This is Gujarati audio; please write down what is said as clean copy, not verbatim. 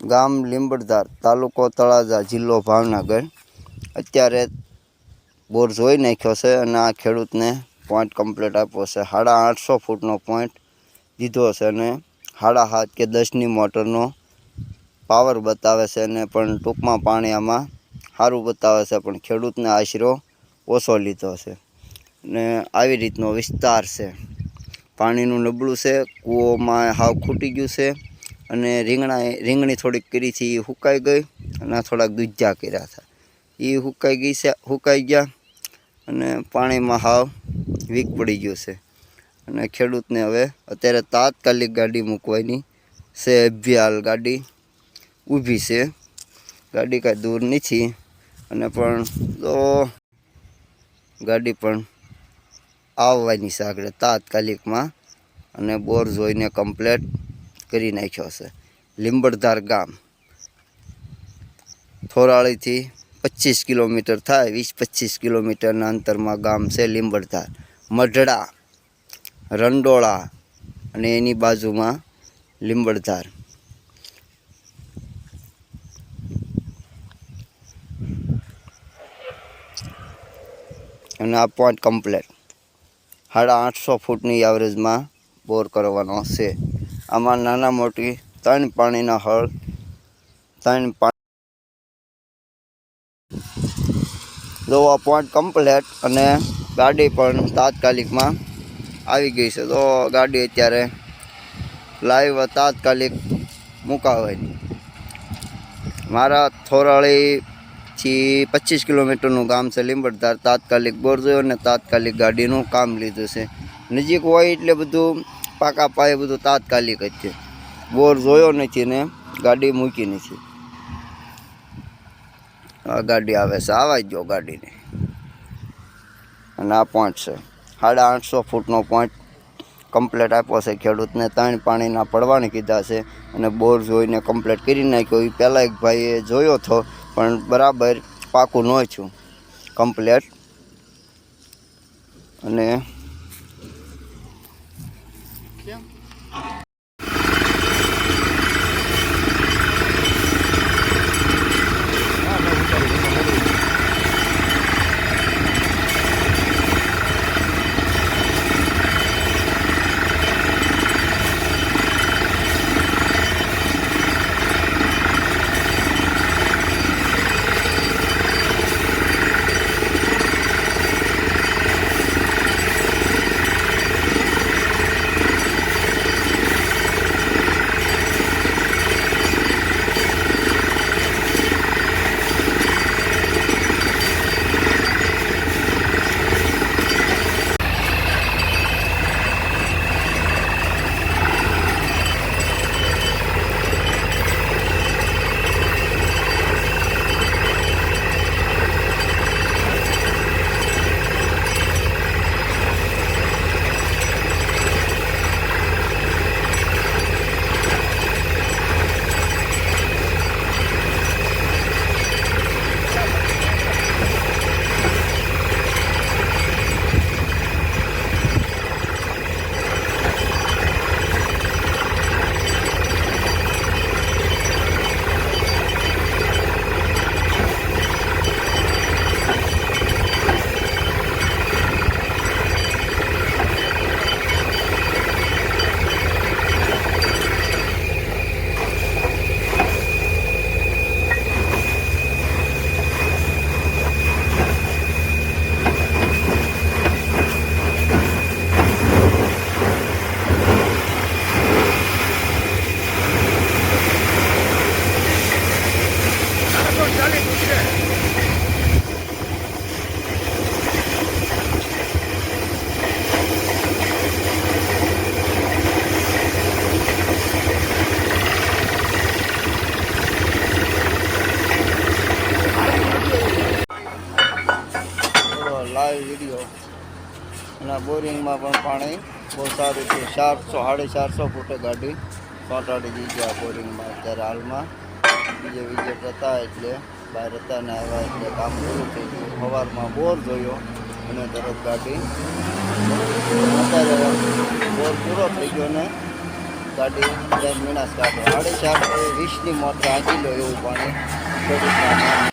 ગામ લીંબડધાર, તાલુકો તળાજા, જિલ્લો ભાવનગર. અત્યારે બોર જોઈ નાખ્યો છે અને આ ખેડૂતને પોઈન્ટ કમ્પ્લીટ આપ્યો છે. 850 ફૂટનો પોઈન્ટ દીધો છે અને 7.5 કે 10ની મોટરનો પાવર બતાવે છે અને પણ ટૂંકમાં પાણી આમાં સારું બતાવે છે, પણ ખેડૂતને આશરો ઓછો લીધો છે. ને આવી રીતનો વિસ્તાર છે. પાણીનું નબળું છે, કૂવોમાં હાવ ખૂટી ગયું છે અને રીંગણી થોડીક કરી હતી એ સુકાઈ ગઈ અને થોડાક દૂધ્યા કર્યા હતા એ સુકાઈ ગયા અને પાણીમાં હાવ વીક પડી ગયું છે. અને ખેડૂતને હવે અત્યારે તાત્કાલિક ગાડી મૂકવાની છે. અભિયાલ ગાડી ઊભી છે, ગાડી કાંઈ દૂર નથી અને પણ તો ગાડી પણ આવવાની છે આગળ તાત્કાલિકમાં. અને બોર જોઈને કમ્પ્લેટ કરી નાખ્યો છે. લીંબડધાર ગામ થોરાળીથી 25 કિલોમીટર થાય, 20-25 કિલોમીટરના અંતરમાં ગામ છે લીંબડધાર. મઢડા, રંડોળા અને એની બાજુમાં લીંબડધાર. અને આ પોઈન્ટ કમ્પ્લેટ 850 ફૂટની એવરેજમાં બોર કરવાનો છે. આમાં નાના મોટી 3 પાણીના હળ, 3 જો આ પોઈન્ટ કમ્પ્લેટ અને ગાડી પણ તાત્કાલિકમાં આવી ગઈ છે. તો ગાડી અત્યારે લાઈવ તાત્કાલિક મુકાવાની. મારા થોરાળીથી 25 કિલોમીટરનું ગામ છે લીંબડધાર. તાત્કાલિક બોર જોયો અને તાત્કાલિક ગાડીનું કામ લીધું છે. નજીક હોય એટલે બધું પાકા પાયે બધું તાત્કાલિક જ છે. બોર જોયો નથી ને ગાડી મૂકી નથી. આ ગાડી આવે છે, આવા જ જો ગાડીને. અને આ પોઈન્ટ છે 850 ફૂટનો પોઈન્ટ કમ્પ્લેટ આપ્યો છે ખેડૂતને. 3 પાણીના પડવાને કીધા છે અને બોર જોઈને કમ્પ્લેટ કરી નાખ્યો. એ પહેલાં એક ભાઈએ જોયો હતો પણ બરાબર પાકું ન થયું કમ્પ્લેટ. અને લાઈવ વિડીયો. અને બોરિંગમાં પણ પાણી બહુ સારું છે. 400-450 ફૂટે ગાડી ચોંટાડી દીધી આ બોરિંગમાં. અત્યારે હાલમાં બીજે વિઝિટ હતા એટલે બહાર હતા ને આવ્યા એટલે કામ પૂરું થઈ ગયું. સવારમાં બોર જોયો અને તરત ગાડી અત્યારે બોર પૂરો થઈ ગયો ને ગાડી 10 મિનિટ કાઢો 4.5 20ની મોટર હાંકી લો એવું પાણી ખેડૂતના